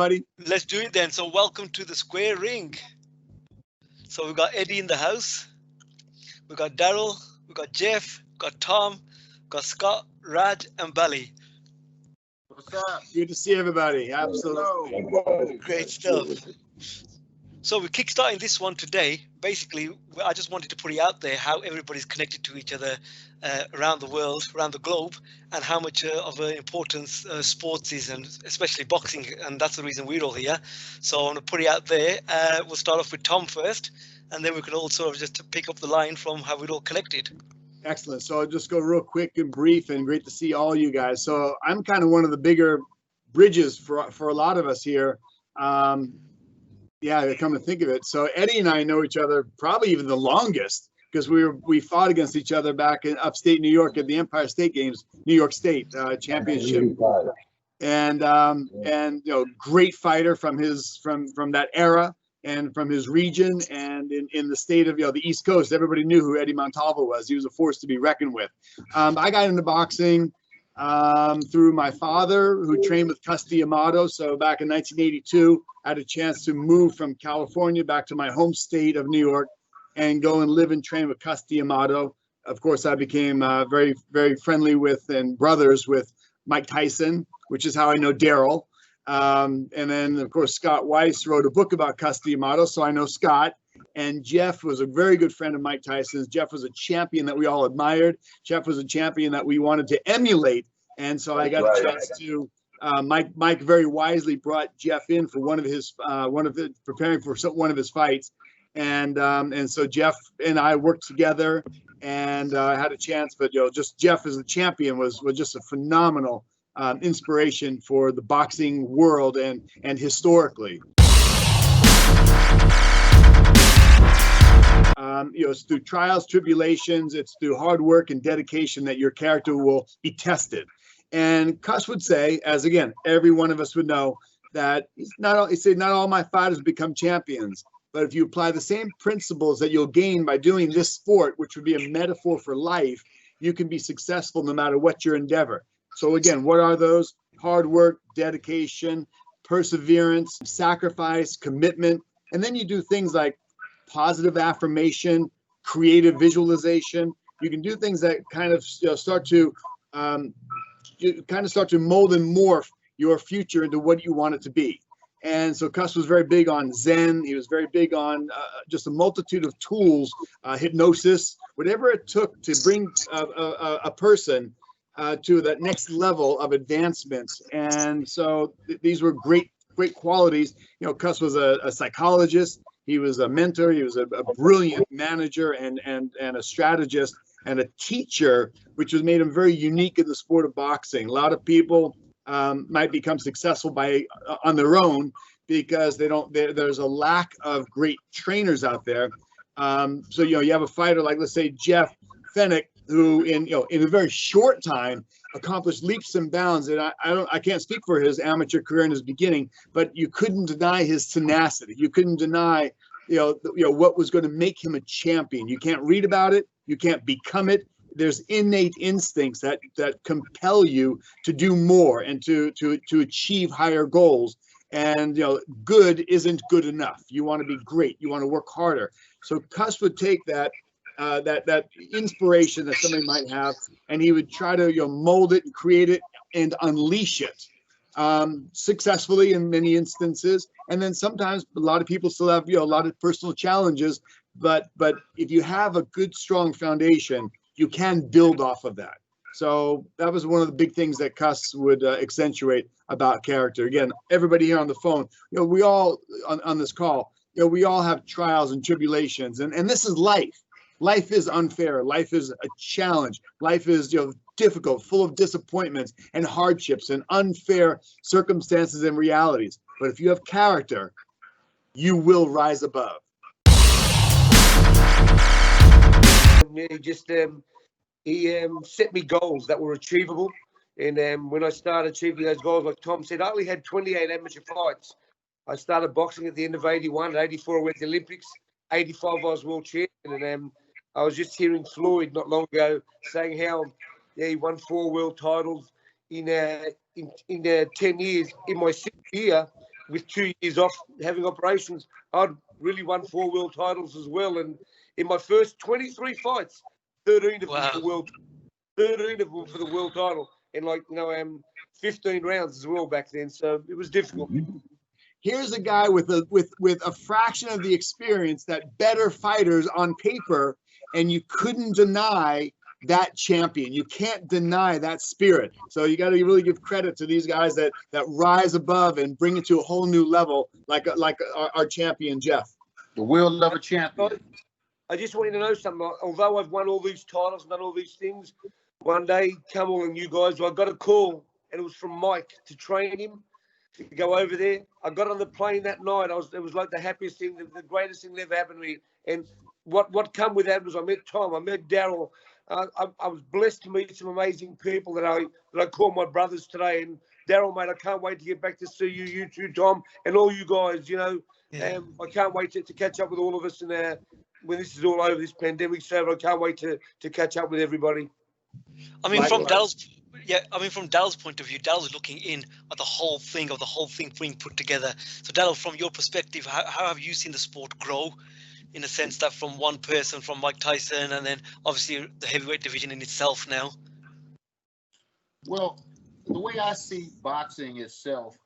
buddy? Let's do it then. So welcome to the Square Ring. So we've got Eddie in the house. We've got Daryl. We've got Jeff. We've got Tom. We've got Scott, Raj, and Bally. What's up? Good to see everybody. Absolutely. Great stuff. So we're kickstarting this one today. Basically, I just wanted to put it out there how everybody's connected to each other around the world, around the globe, and how much of an importance sports is, and especially boxing. And that's the reason we're all here. So I want to put it out there. We'll start off with Tom first, and then we can all sort of just pick up the line from how we're all connected. Excellent. So I'll just go real quick and brief, and great to see all you guys. So I'm kind of one of the bigger bridges for a lot of us here. Yeah, come to think of it. So Eddie and I know each other probably even the longest, because we fought against each other back in upstate New York at the Empire State Games, New York State championship. And great fighter from that era and from his region, and in the state of the East Coast. Everybody knew who Eddie Montalvo was. He was a force to be reckoned with. I got into boxing through my father, who trained with Cus D'Amato. So back in 1982, I had a chance to move from California back to my home state of New York and go and live and train with Cus D'Amato. Of course, I became very, very friendly with and brothers with Mike Tyson, which is how I know Daryl. And then, of course, Scott Weiss wrote a book about Cus D'Amato, so I know Scott. And Jeff was a very good friend of Mike Tyson's. Jeff was a champion that we all admired. Jeff was a champion that we wanted to emulate. And so I got a chance to, Mike very wisely brought Jeff in for preparing for one of his fights. And so Jeff and I worked together and had a chance, but just Jeff as a champion was just a phenomenal inspiration for the boxing world and historically. It's through trials, tribulations, it's through hard work and dedication that your character will be tested. And Cus would say, as again, every one of us would know, that not all my fighters become champions, but if you apply the same principles that you'll gain by doing this sport, which would be a metaphor for life, you can be successful no matter what your endeavor. So again, what are those? Hard work, dedication, perseverance, sacrifice, commitment. And then you do things like positive affirmation, creative visualization. You can do things that kind of start to mold and morph your future into what you want it to be. And so Cus was very big on Zen. He was very big on just a multitude of tools, hypnosis, whatever it took to bring a person to that next level of advancement. And so these were great qualities. Cus was a psychologist. He was a mentor. He was a brilliant manager and a strategist and a teacher, which has made him very unique in the sport of boxing. A lot of people might become successful on their own because there's a lack of great trainers out there. So you have a fighter like, let's say, Jeff Fenech, who in a very short time accomplished leaps and bounds. And I can't speak for his amateur career in his beginning, but you couldn't deny his tenacity. You couldn't deny what was going to make him a champion. You can't read about it. You can't become it. There's innate instincts that compel you to do more and to achieve higher goals. And good isn't good enough. You want to be great. You want to work harder. So Cus would take that inspiration that somebody might have, and he would try to mold it and create it and unleash it successfully in many instances. And then sometimes a lot of people still have a lot of personal challenges, but if you have a good strong foundation, you can build off of that. So that was one of the big things that Cus would accentuate about character. Again, everybody here on the phone, we all on this call, we all have trials and tribulations, and this is life. Life is unfair. Life is a challenge. Life is difficult, full of disappointments and hardships and unfair circumstances and realities. But if you have character, you will rise above. He set me goals that were achievable. And when I started achieving those goals, like Tom said, I only had 28 amateur fights. I started boxing at the end of 81. At 84, I went to the Olympics. 85, I was world champion. And I was just hearing Floyd not long ago saying how he won 4 world titles in 10 years. In my 6th year, with 2 years off having operations, I'd really won 4 world titles as well. And in my first 23 fights, 13 of them for world, 13 of them for the world title, and 15 rounds as well back then. So it was difficult. Here's a guy with a fraction of the experience that better fighters on paper, and you couldn't deny that champion. You can't deny that spirit. So you got to really give credit to these guys that rise above and bring it to a whole new level, like our champion Jeff. The will of a champion. I just want you to know something. Although I've won all these titles and done all these things, one day, Kamal and you guys, I got a call, and it was from Mike to train him to go over there. I got on the plane that night. It was like the happiest thing, the greatest thing that ever happened to me. And what come with that was I met Tom, I met Daryl. I was blessed to meet some amazing people that I call my brothers today. And Daryl, mate, I can't wait to get back to see you too, Tom, and all you guys. I can't wait to catch up with all of us and when this is all over, this pandemic, so I can't wait to catch up with everybody. I mean, from Daryl's point of view, Daryl's looking in at the whole thing being put together. So Daryl, from your perspective, how have you seen the sport grow, in a sense that from one person, from Mike Tyson, and then obviously the heavyweight division in itself now? Well, the way I see boxing itself,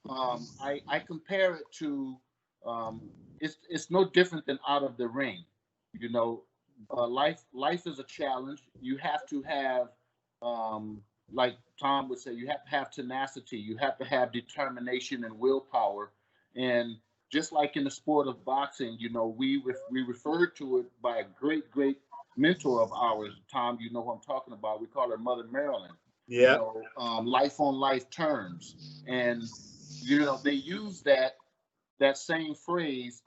I compare it to it's no different than out of the ring. Life is a challenge. You have to have, like Tom would say, you have to have tenacity. You have to have determination and willpower. And just like in the sport of boxing, we referred to it by a great mentor of ours, Tom. You know who I'm talking about. We call her Mother Marilyn. Yeah. Life on life terms, and they use that same phrase.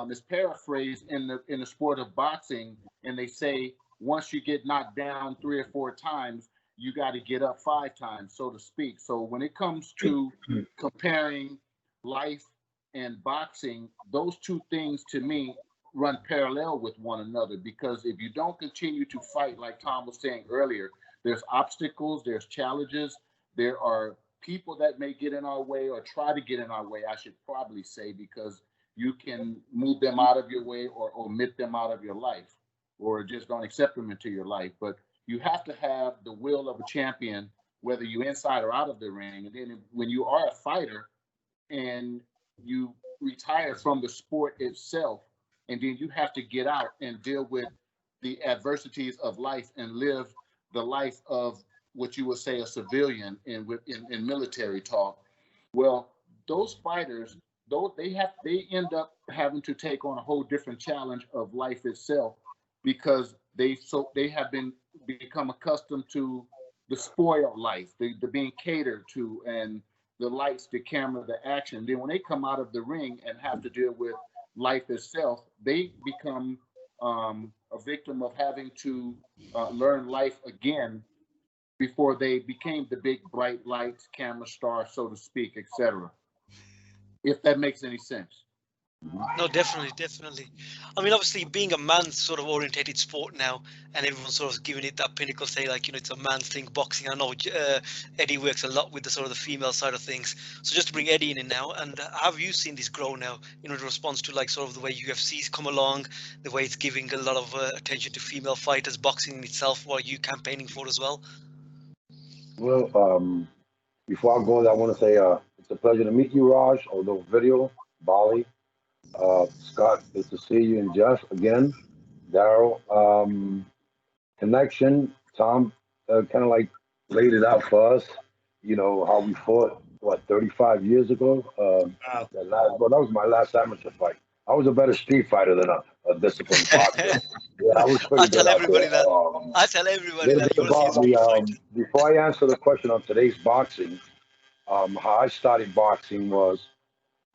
Is paraphrased in the sport of boxing, and they say once you get knocked down 3 or 4 times, you got to get up 5 times, so to speak. So when it comes to comparing life and boxing, those two things to me run parallel with one another, because if you don't continue to fight, like Tom was saying earlier, there's obstacles, there's challenges, there are people that may get in our way or try to get in our way, I should probably say, because you can move them out of your way or omit them out of your life, or just don't accept them into your life. But you have to have the will of a champion, whether you're inside or out of the ring. And then when you are a fighter and you retire from the sport itself, and then you have to get out and deal with the adversities of life and live the life of what you would say a civilian in military talk. Well, those fighters, they end up having to take on a whole different challenge of life itself, because they have become accustomed to the spoiled life, the being catered to, and the lights, the camera, the action. Then when they come out of the ring and have to deal with life itself, they become a victim of having to learn life again before they became the big bright lights, camera star, so to speak, etc. If that makes any sense. No, definitely. I mean, obviously, being a man's sort of orientated sport now, and everyone's sort of giving it that pinnacle, say like, it's a man's thing, boxing. I know Eddie works a lot with the sort of the female side of things. So just to bring Eddie in now, and how have you seen this grow now in response to like sort of the way UFC's come along, the way it's giving a lot of attention to female fighters, boxing in itself, what are you campaigning for as well? Well, before I go on, I want to say it's a pleasure to meet you, Raj, although video, Bali. Scott, good to see you, and Jeff again. Daryl, connection. Tom kind of like laid it out for us. How we fought 35 years ago. Wow. That was my last amateur fight. I was a better street fighter than a disciplined boxer. Yeah, I was pretty good. I tell everybody that. Before I answer the question on today's boxing, how I started boxing was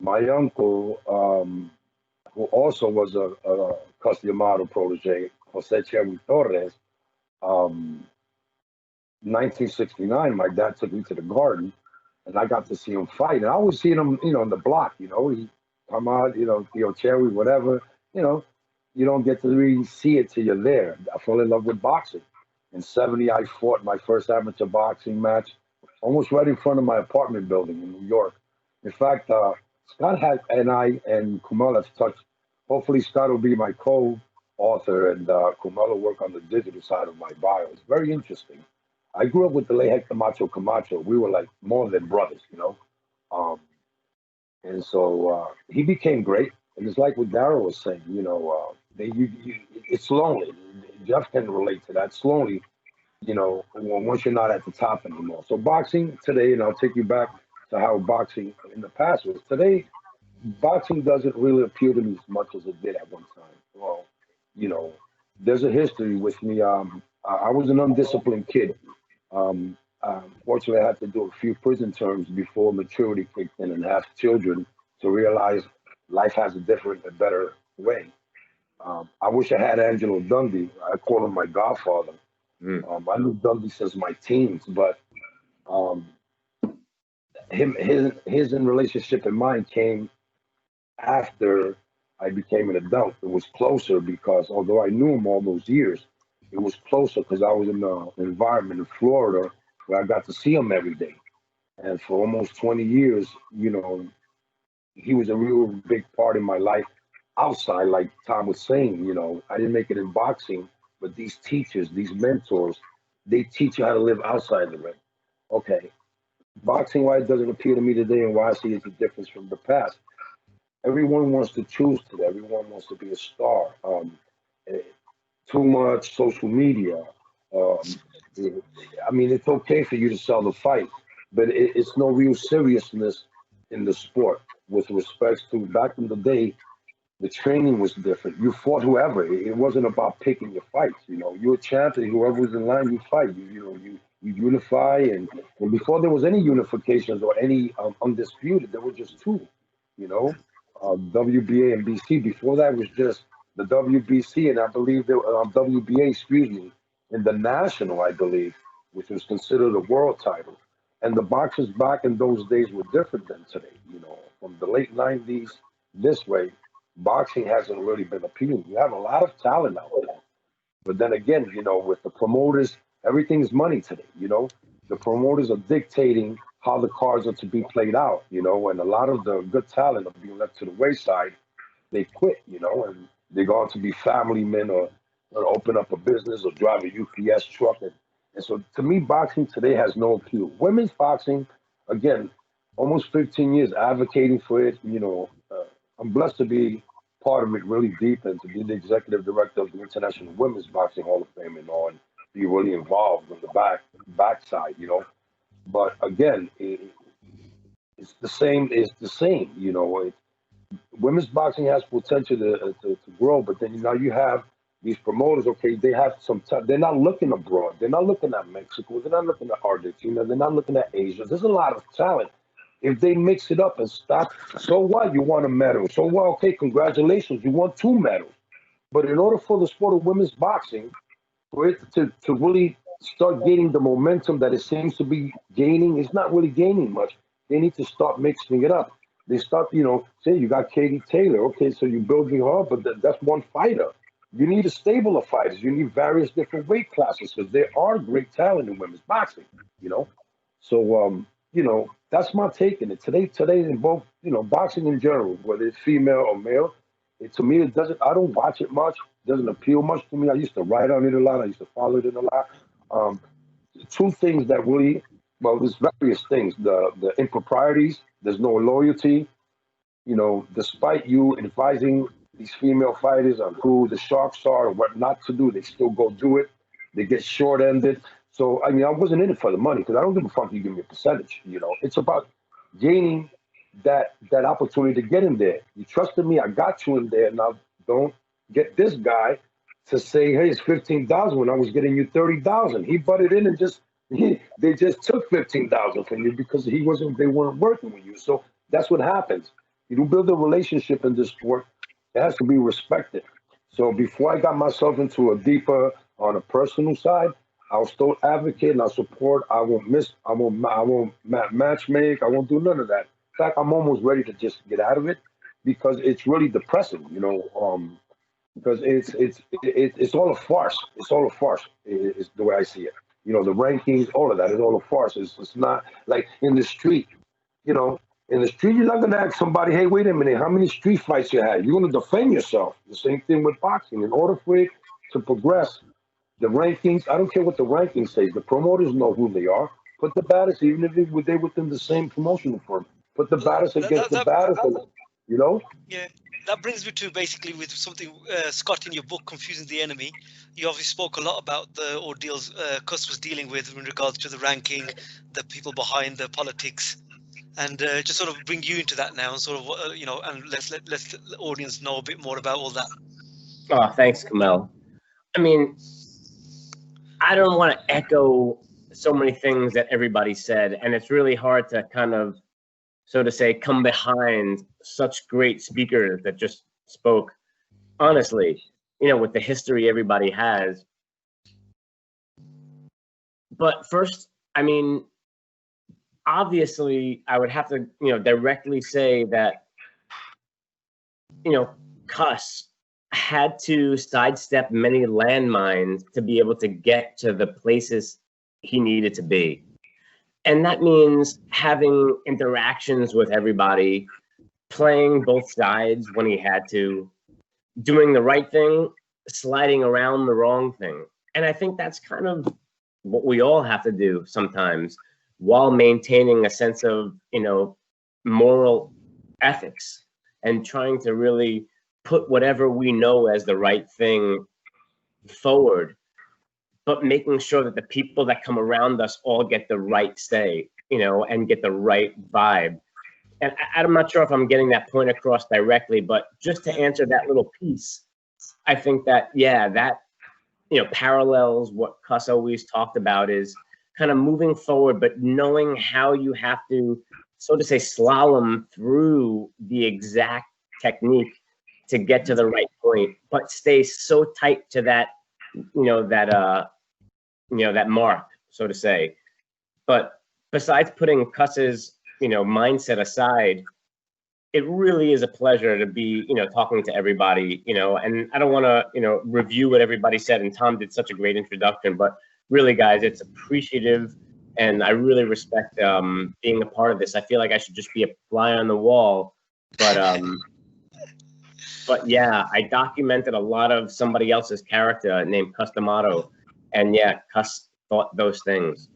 my uncle, who also was a Castellamaro protege, Jose Cherry Torres. 1969, my dad took me to the Garden, and I got to see him fight. And I was seeing him, in the block. He come out, Cherry, whatever. You don't get to really see it till you're there. I fell in love with boxing. In '70, I fought my first amateur boxing match, almost right in front of my apartment building in New York. In fact, Scott and I and Kumal have touched. Hopefully, Scott will be my co-author, and Kumal will work on the digital side of my bio. It's very interesting. I grew up with the late Hector Macho Camacho. We were like more than brothers, you know. And so he became great. And it's like what Darryl was saying, you know, it's lonely. Jeff can relate to that. It's lonely, you know, once you're not at the top anymore. So boxing today, and I'll take you back to how boxing in the past was. Today, boxing doesn't really appeal to me as much as it did at one time. Well, you know, there's a history with me. I was an undisciplined kid. Fortunately, I had to do a few prison terms before maturity kicked in and have children to realize life has a different, a better way. I wish I had Angelo Dundee. I call him my godfather. I knew Dundee since my teens, but his relationship and mine came after I became an adult. It was closer because although I knew him all those years, it was closer because I was in an environment in Florida where I got to see him every day. And for almost 20 years, you know, he was a real big part in my life outside, like Tom was saying, you know, I didn't make it in boxing, but these teachers, these mentors, they teach you how to live outside the ring. Okay. Boxing, why it doesn't appeal to me today and why I see it's a difference from the past. Everyone wants to choose today. Everyone wants to be a star. Too much social media. I mean, it's okay for you to sell the fight, but it's no real seriousness in the sport with respect to back in the day. The training was different. You fought whoever. It wasn't about picking your fights. You know, you're a champion. Whoever was in line, you fight. You unify. And before there was any unifications or any undisputed, there were just two. You know, WBA and BC. Before that was just the WBC, and I believe the WBA, excuse me, in the national, I believe, which was considered a world title. And the boxers back in those days were different than today. You know, from the late 90s this way, boxing hasn't really been appealing. You have a lot of talent out there. But then again, you know, with the promoters, everything's money today, you know. The promoters are dictating how the cards are to be played out, you know, and a lot of the good talent are being left to the wayside. They quit, you know, and they go on to be family men or open up a business or drive a UPS truck. And so to me, boxing today has no appeal. Women's boxing, again, almost 15 years advocating for it, you know. I'm blessed to be part of it really deep and to be the executive director of the International Women's Boxing Hall of Fame and all, and be really involved on the backside, you know. But again, it's the same. It's the same, you know. Women's boxing has potential to grow, but then now you have these promoters. Okay, they have some. They're not looking abroad. They're not looking at Mexico. They're not looking at Argentina. They're not looking at Asia. There's a lot of talent. If they mix it up and stop, so what? You want a medal. So what? Okay, congratulations. You won 2 medals. But in order for the sport of women's boxing, for it to really start gaining the momentum that it seems to be gaining, it's not really gaining much. They need to start mixing it up. They start, you know, say you got Katie Taylor. Okay, so you're building her up, but that's one fighter. You need a stable of fighters. You need various different weight classes because there are great talent in women's boxing, you know. So, you know, that's my take in it. Today in both, you know, boxing in general, whether it's female or male, to me, it doesn't, I don't watch it much. It doesn't appeal much to me. I used to write on it a lot. I used to follow it a lot. Two things that really, well, there's various things. The improprieties, there's no loyalty. You know, despite you advising these female fighters on who the sharks are and what not to do, they still go do it. They get short-ended. So, I mean, I wasn't in it for the money because I don't give a fuck if you give me a percentage, you know. It's about gaining that opportunity to get in there. You trusted me, I got you in there. Now, don't get this guy to say, hey, it's $15,000 when I was getting you $30,000. He butted in and they just took $15,000 from you because they weren't working with you. So that's what happens. You don't build a relationship in this sport. It has to be respected. So before I got myself into a deeper on a personal side, I'll still advocate and I'll support. I won't match make. I won't do none of that. In fact, I'm almost ready to just get out of it because it's really depressing, you know, because it's all a farce. It's all a farce is the way I see it. You know, the rankings, all of that is all a farce. It's not like in the street, you know, In the street, you're not gonna ask somebody, hey, wait a minute, how many street fights you had? You're gonna defend yourself. The same thing with boxing. In order for it to progress, the rankings, I don't care what the rankings say. The promoters know who they are. Put the baddest, even if they're within the same promotional firm. Put the baddest against the baddest, you know? Yeah, that brings me to basically with something, Scott, in your book, Confusing the Enemy. You obviously spoke a lot about the ordeals Cus was dealing with in regards to the ranking, the people behind the politics, and just sort of bring you into that now, and sort of, you know, and let's let the audience know a bit more about all that. Oh, thanks, Kamel. I mean, I don't want to echo so many things that everybody said, and it's really hard to kind of, so to say, come behind such great speakers that just spoke honestly, you know, with the history everybody has. But first, I mean, obviously, I would have to, you know, directly say that, you know, Cus had to sidestep many landmines to be able to get to the places he needed to be. And that means having interactions with everybody, playing both sides when he had to, doing the right thing, sliding around the wrong thing. And I think that's kind of what we all have to do sometimes, while maintaining a sense of, you know, moral ethics and trying to really put whatever we know as the right thing forward, but making sure that the people that come around us all get the right say, you know, and get the right vibe. And I'm not sure if I'm getting that point across directly, but just to answer that little piece, I think that, yeah, that, you know, parallels what Cus always talked about, is kind of moving forward, but knowing how you have to, so to say, slalom through the exact technique to get to the right point, but stay so tight to that, you know, that mark, so to say. But besides putting Cus's, you know, mindset aside, it really is a pleasure to be, you know, talking to everybody, you know, and I don't want to, you know, review what everybody said, and Tom did such a great introduction, but really, guys, it's appreciative, and I really respect being a part of this. I feel like I should just be a fly on the wall, but yeah, I documented a lot of somebody else's character named Cus D'Amato, and yeah, Cus thought those things.